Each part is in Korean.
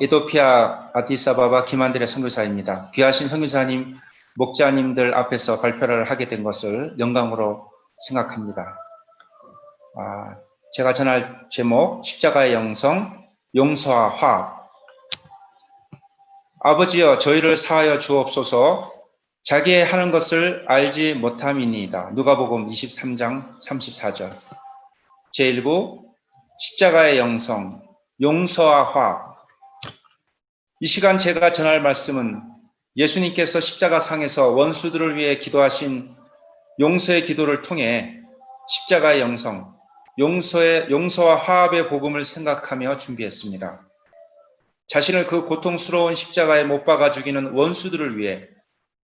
에티오피아 아디스아바바 김한들의 선교사입니다. 귀하신 선교사님, 목자님들 앞에서 발표를 하게 된 것을 영광으로 생각합니다. 제가 전할 제목, 십자가의 영성, 용서와 화합. 아버지여, 저희를 사하여 주옵소서. 자기의 하는 것을 알지 못함이니이다. 누가복음 23장 34절. 제1부, 십자가의 영성, 용서와 화합. 이 시간 제가 전할 말씀은 예수님께서 십자가상에서 원수들을 위해 기도하신 용서의 기도를 통해 십자가의 영성, 용서와 화합의 복음을 생각하며 준비했습니다. 자신을 그 고통스러운 십자가에 못 박아 죽이는 원수들을 위해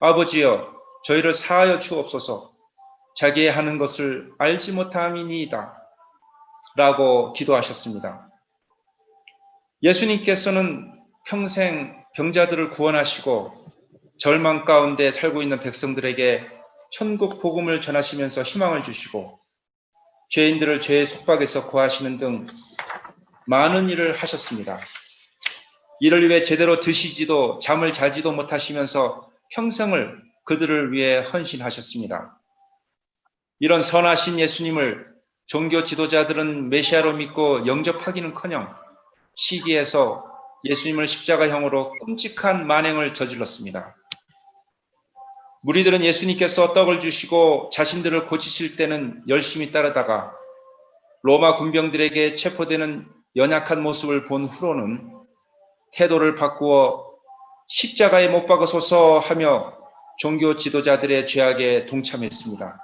아버지여, 저희를 사하여 주옵소서. 자기의 하는 것을 알지 못함이니이다. 라고 기도하셨습니다. 예수님께서는 평생 병자들을 구원하시고 절망 가운데 살고 있는 백성들에게 천국 복음을 전하시면서 희망을 주시고 죄인들을 죄의 속박에서 구하시는 등 많은 일을 하셨습니다. 이를 위해 제대로 드시지도 잠을 자지도 못하시면서 평생을 그들을 위해 헌신하셨습니다. 이런 선하신 예수님을 종교 지도자들은 메시아로 믿고 영접하기는커녕 시기에서 예수님을 십자가형으로 끔찍한 만행을 저질렀습니다. 무리들은 예수님께서 떡을 주시고 자신들을 고치실 때는 열심히 따르다가 로마 군병들에게 체포되는 연약한 모습을 본 후로는 태도를 바꾸어 십자가에 못 박으소서 하며 종교 지도자들의 죄악에 동참했습니다.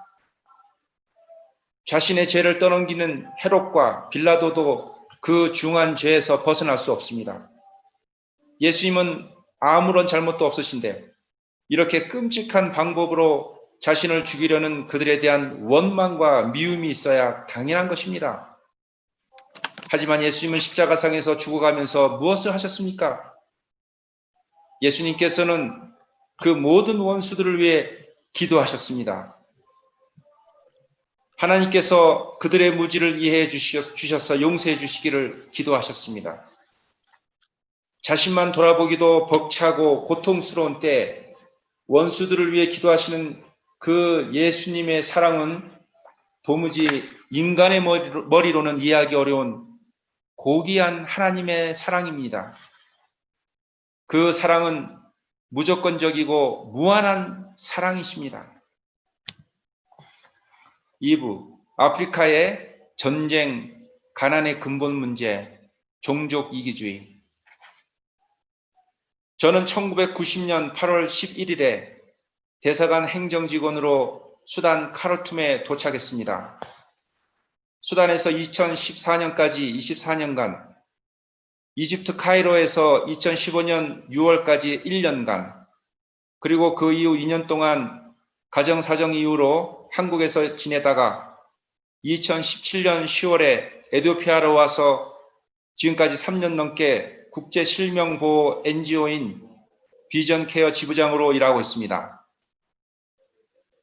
자신의 죄를 떠넘기는 헤롯과 빌라도도 그 중한 죄에서 벗어날 수 없습니다. 예수님은 아무런 잘못도 없으신데 이렇게 끔찍한 방법으로 자신을 죽이려는 그들에 대한 원망과 미움이 있어야 당연한 것입니다. 하지만 예수님은 십자가상에서 죽어가면서 무엇을 하셨습니까? 예수님께서는 그 모든 원수들을 위해 기도하셨습니다. 하나님께서 그들의 무지를 이해해 주셔서 용서해 주시기를 기도하셨습니다. 자신만 돌아보기도 벅차고 고통스러운 때 원수들을 위해 기도하시는 그 예수님의 사랑은 도무지 인간의 머리로는 이해하기 어려운 고귀한 하나님의 사랑입니다. 그 사랑은 무조건적이고 무한한 사랑이십니다. 2부, 아프리카의 전쟁, 가난의 근본 문제, 종족 이기주의. 저는 1990년 8월 11일에 대사관 행정직원으로 수단 카르툼에 도착했습니다. 수단에서 2014년까지 24년간, 이집트 카이로에서 2015년 6월까지 1년간, 그리고 그 이후 2년 동안 가정사정 이유로 한국에서 지내다가 2017년 10월에 에티오피아로 와서 지금까지 3년 넘게 국제실명보호 NGO인 비전케어 지부장으로 일하고 있습니다.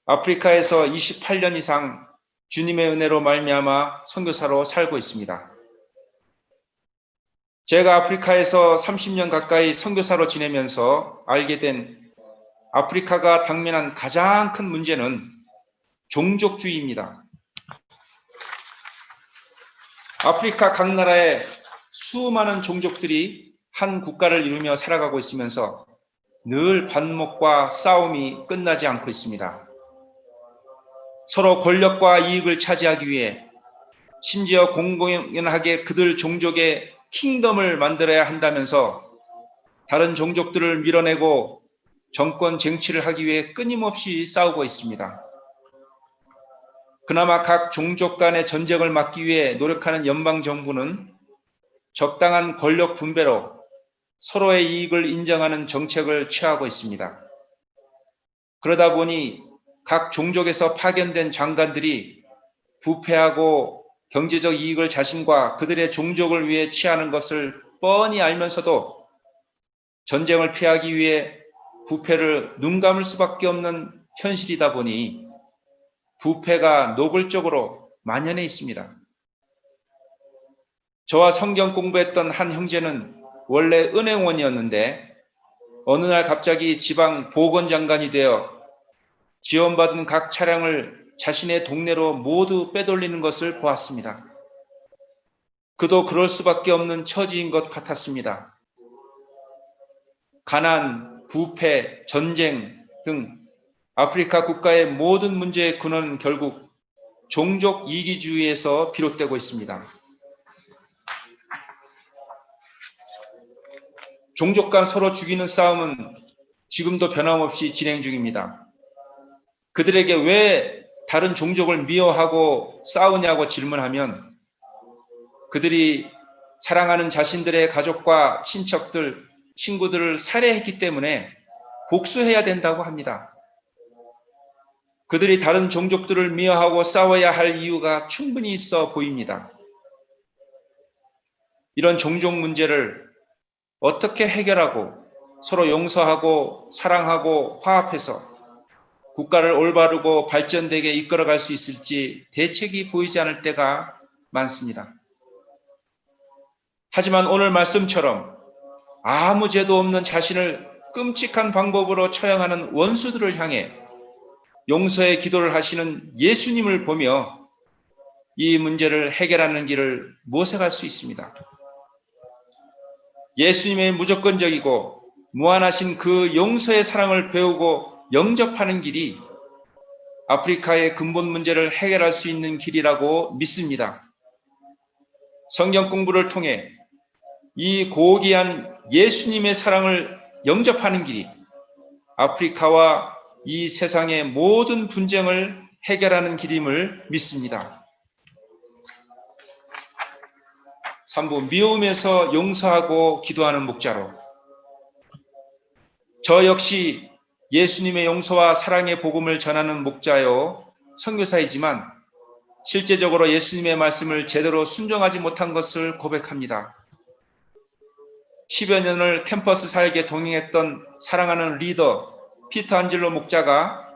아프리카에서 28년 이상 주님의 은혜로 말미암아 선교사로 살고 있습니다. 제가 아프리카에서 30년 가까이 선교사로 지내면서 알게 된 아프리카가 당면한 가장 큰 문제는 종족주의입니다. 아프리카 각 나라의 수많은 종족들이 한 국가를 이루며 살아가고 있으면서 늘 반목과 싸움이 끝나지 않고 있습니다. 서로 권력과 이익을 차지하기 위해 심지어 공공연하게 그들 종족의 킹덤을 만들어야 한다면서 다른 종족들을 밀어내고 정권 쟁취를 하기 위해 끊임없이 싸우고 있습니다. 그나마 각 종족 간의 전쟁을 막기 위해 노력하는 연방정부는 적당한 권력 분배로 서로의 이익을 인정하는 정책을 취하고 있습니다. 그러다 보니 각 종족에서 파견된 장관들이 부패하고 경제적 이익을 자신과 그들의 종족을 위해 취하는 것을 뻔히 알면서도 전쟁을 피하기 위해 부패를 눈감을 수밖에 없는 현실이다 보니 부패가 노골적으로 만연해 있습니다. 저와 성경 공부했던 한 형제는 원래 은행원이었는데 어느 날 갑자기 지방 보건장관이 되어 지원받은 각 차량을 자신의 동네로 모두 빼돌리는 것을 보았습니다. 그도 그럴 수밖에 없는 처지인 것 같았습니다. 가난, 부패, 전쟁 등 아프리카 국가의 모든 문제의 근원은 결국 종족 이기주의에서 비롯되고 있습니다. 종족 간 서로 죽이는 싸움은 지금도 변함없이 진행 중입니다. 그들에게 왜 다른 종족을 미워하고 싸우냐고 질문하면 그들이 사랑하는 자신들의 가족과 친척들, 친구들을 살해했기 때문에 복수해야 된다고 합니다. 그들이 다른 종족들을 미워하고 싸워야 할 이유가 충분히 있어 보입니다. 이런 종족 문제를 어떻게 해결하고 서로 용서하고 사랑하고 화합해서 국가를 올바르고 발전되게 이끌어갈 수 있을지 대책이 보이지 않을 때가 많습니다. 하지만 오늘 말씀처럼 아무 죄도 없는 자신을 끔찍한 방법으로 처형하는 원수들을 향해 용서의 기도를 하시는 예수님을 보며 이 문제를 해결하는 길을 모색할 수 있습니다. 예수님의 무조건적이고 무한하신 그 용서의 사랑을 배우고 영접하는 길이 아프리카의 근본 문제를 해결할 수 있는 길이라고 믿습니다. 성경 공부를 통해 이 고귀한 예수님의 사랑을 영접하는 길이 아프리카와 이 세상의 모든 분쟁을 해결하는 길임을 믿습니다. 3부 미움에서 용서하고 기도하는 목자로. 저 역시 예수님의 용서와 사랑의 복음을 전하는 목자요 선교사이지만 실제적으로 예수님의 말씀을 제대로 순종하지 못한 것을 고백합니다. 10여 년을 캠퍼스 사역에 동행했던 사랑하는 리더 피터 안젤로 목자가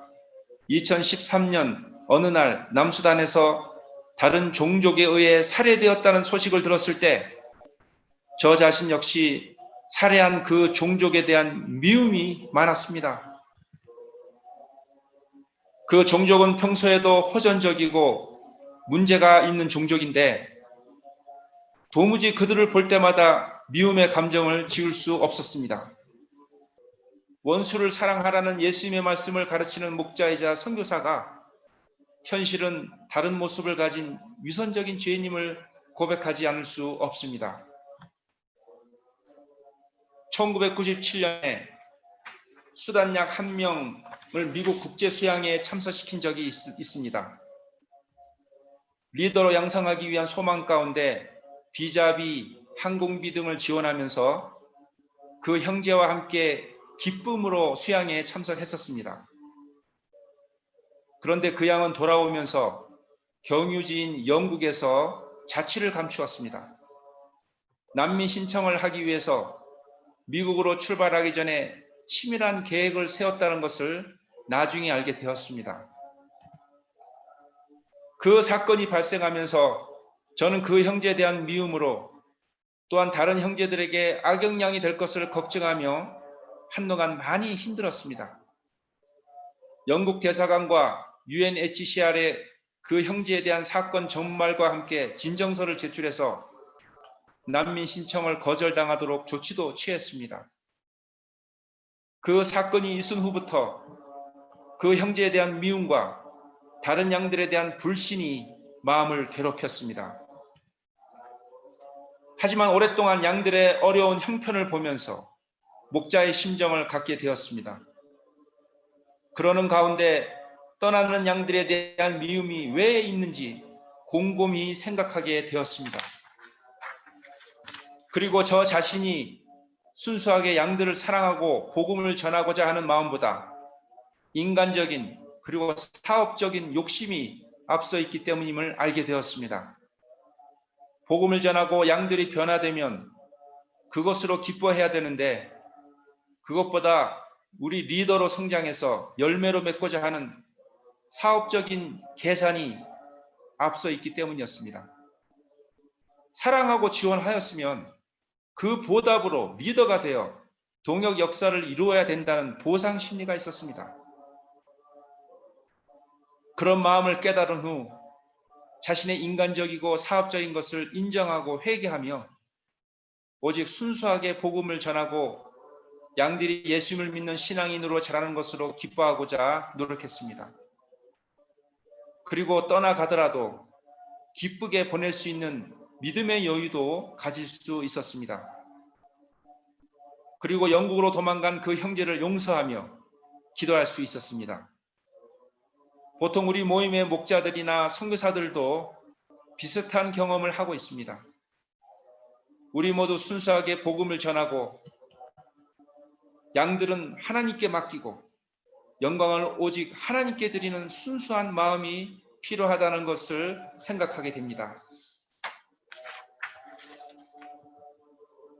2013년 어느 날 남수단에서 다른 종족에 의해 살해되었다는 소식을 들었을 때 저 자신 역시 살해한 그 종족에 대한 미움이 많았습니다. 그 종족은 평소에도 호전적이고 문제가 있는 종족인데 도무지 그들을 볼 때마다 미움의 감정을 지울 수 없었습니다. 원수를 사랑하라는 예수님의 말씀을 가르치는 목자이자 선교사가 현실은 다른 모습을 가진 위선적인 죄인임을 고백하지 않을 수 없습니다. 1997년에 수단 약 1명을 미국 국제수양회에 참석시킨 적이 있습니다. 리더로 양성하기 위한 소망 가운데 비자비, 항공비 등을 지원하면서 그 형제와 함께 기쁨으로 수양회에 참석했었습니다. 그런데 그 양은 돌아오면서 경유지인 영국에서 자취를 감추었습니다. 난민 신청을 하기 위해서 미국으로 출발하기 전에 치밀한 계획을 세웠다는 것을 나중에 알게 되었습니다. 그 사건이 발생하면서 저는 그 형제에 대한 미움으로 또한 다른 형제들에게 악영향이 될 것을 걱정하며 한동안 많이 힘들었습니다. 영국 대사관과 UNHCR에 그 형제에 대한 사건 전말과 함께 진정서를 제출해서 난민 신청을 거절당하도록 조치도 취했습니다. 그 사건이 있은 후부터 그 형제에 대한 미움과 다른 양들에 대한 불신이 마음을 괴롭혔습니다. 하지만 오랫동안 양들의 어려운 형편을 보면서 목자의 심정을 갖게 되었습니다. 그러는 가운데 떠나는 양들에 대한 미움이 왜 있는지 곰곰이 생각하게 되었습니다. 그리고 저 자신이 순수하게 양들을 사랑하고 복음을 전하고자 하는 마음보다 인간적인 그리고 사업적인 욕심이 앞서 있기 때문임을 알게 되었습니다. 복음을 전하고 양들이 변화되면 그것으로 기뻐해야 되는데 그것보다 우리 리더로 성장해서 열매로 맺고자 하는 사업적인 계산이 앞서 있기 때문이었습니다. 사랑하고 지원하였으면 그 보답으로 리더가 되어 동역 역사를 이루어야 된다는 보상 심리가 있었습니다. 그런 마음을 깨달은 후 자신의 인간적이고 사업적인 것을 인정하고 회개하며 오직 순수하게 복음을 전하고 양들이 예수님을 믿는 신앙인으로 자라는 것으로 기뻐하고자 노력했습니다. 그리고 떠나가더라도 기쁘게 보낼 수 있는 믿음의 여유도 가질 수 있었습니다. 그리고 영국으로 도망간 그 형제를 용서하며 기도할 수 있었습니다. 보통 우리 모임의 목자들이나 선교사들도 비슷한 경험을 하고 있습니다. 우리 모두 순수하게 복음을 전하고 양들은 하나님께 맡기고 영광을 오직 하나님께 드리는 순수한 마음이 필요하다는 것을 생각하게 됩니다.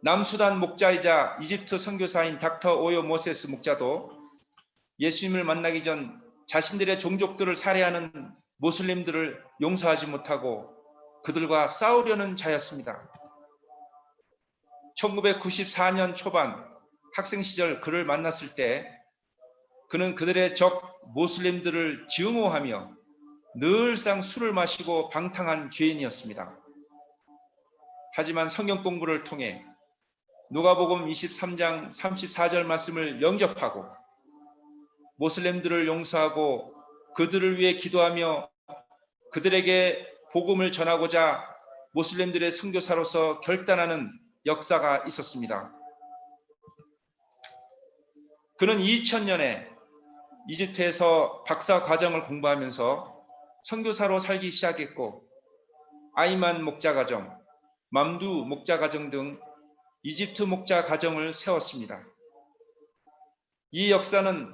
남수단 목자이자 이집트 선교사인 닥터 오요 모세스 목자도 예수님을 만나기 전 자신들의 종족들을 살해하는 모슬림들을 용서하지 못하고 그들과 싸우려는 자였습니다. 1994년 초반 학생 시절 그를 만났을 때 그는 그들의 적 모슬림들을 증오하며 늘상 술을 마시고 방탕한 죄인이었습니다. 하지만 성경 공부를 통해 누가복음 23장 34절 말씀을 영접하고 모슬림들을 용서하고 그들을 위해 기도하며 그들에게 복음을 전하고자 모슬림들의 선교사로서 결단하는 역사가 있었습니다. 그는 2000년에 이집트에서 박사 과정을 공부하면서 선교사로 살기 시작했고 아이만 목자가정, 맘두 목자가정 등 이집트 목자가정을 세웠습니다. 이 역사는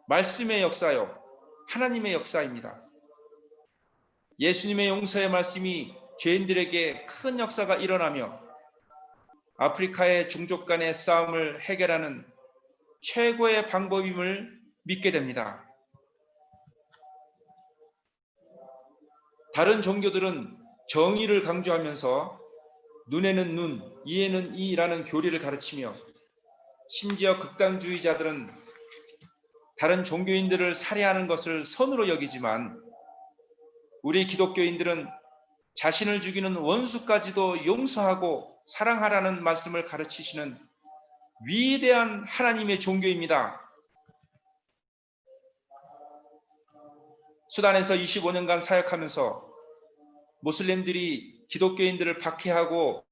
말씀의 역사요, 하나님의 역사입니다. 예수님의 용서의 말씀이 죄인들에게 큰 역사가 일어나며 아프리카의 종족 간의 싸움을 해결하는 최고의 방법임을 믿게 됩니다. 다른 종교들은 정의를 강조하면서 눈에는 눈, 이에는 이라는 교리를 가르치며 심지어 극단주의자들은 다른 종교인들을 살해하는 것을 선으로 여기지만 우리 기독교인들은 자신을 죽이는 원수까지도 용서하고 사랑하라는 말씀을 가르치시는 위대한 하나님의 종교입니다. 수단에서 25년간 사역하면서 모슬림들이 기독교인들을 박해하고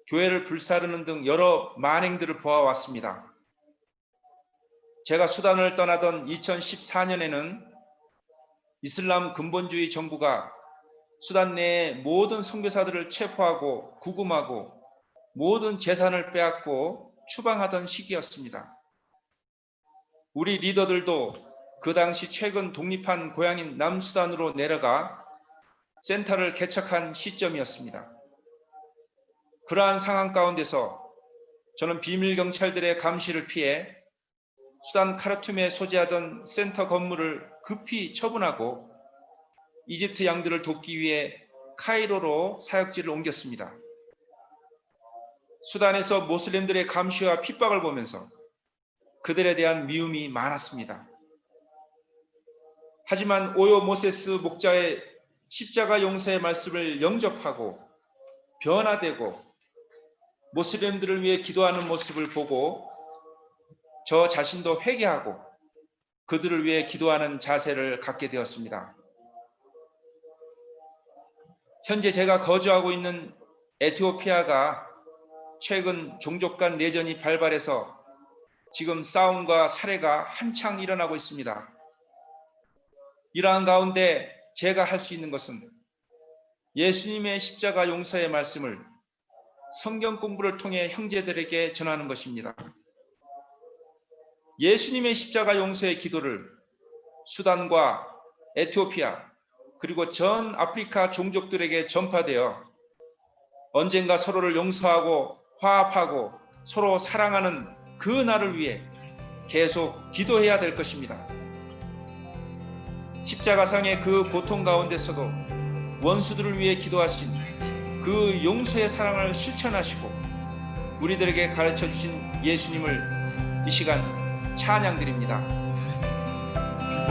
교회를 불사르는 등 여러 만행들을 보아왔습니다. 제가 수단을 떠나던 2014년에는 이슬람 근본주의 정부가 수단 내의 모든 선교사들을 체포하고 구금하고 모든 재산을 빼앗고 추방하던 시기였습니다. 우리 리더들도 그 당시 최근 독립한 고향인 남수단으로 내려가 센터를 개척한 시점이었습니다. 그러한 상황 가운데서 저는 비밀 경찰들의 감시를 피해 수단 카르툼에 소재하던 센터 건물을 급히 처분하고 이집트 양들을 돕기 위해 카이로로 사역지를 옮겼습니다. 수단에서 모슬림들의 감시와 핍박을 보면서 그들에 대한 미움이 많았습니다. 하지만 오요 모세스 목자의 십자가 용서의 말씀을 영접하고 변화되고 모슬림들을 위해 기도하는 모습을 보고 저 자신도 회개하고 그들을 위해 기도하는 자세를 갖게 되었습니다. 현재 제가 거주하고 있는 에티오피아가 최근 종족 간 내전이 발발해서 지금 싸움과 살해가 한창 일어나고 있습니다. 이러한 가운데 제가 할 수 있는 것은 예수님의 십자가 용서의 말씀을 성경 공부를 통해 형제들에게 전하는 것입니다. 예수님의 십자가 용서의 기도를 수단과 에티오피아 그리고 전 아프리카 종족들에게 전파되어 언젠가 서로를 용서하고 화합하고 서로 사랑하는 그 날을 위해 계속 기도해야 될 것입니다. 십자가상의 그 고통 가운데서도 원수들을 위해 기도하신 그 용서의 사랑을 실천하시고 우리들에게 가르쳐 주신 예수님을 이 시간 찬양드립니다.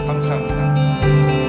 감사합니다.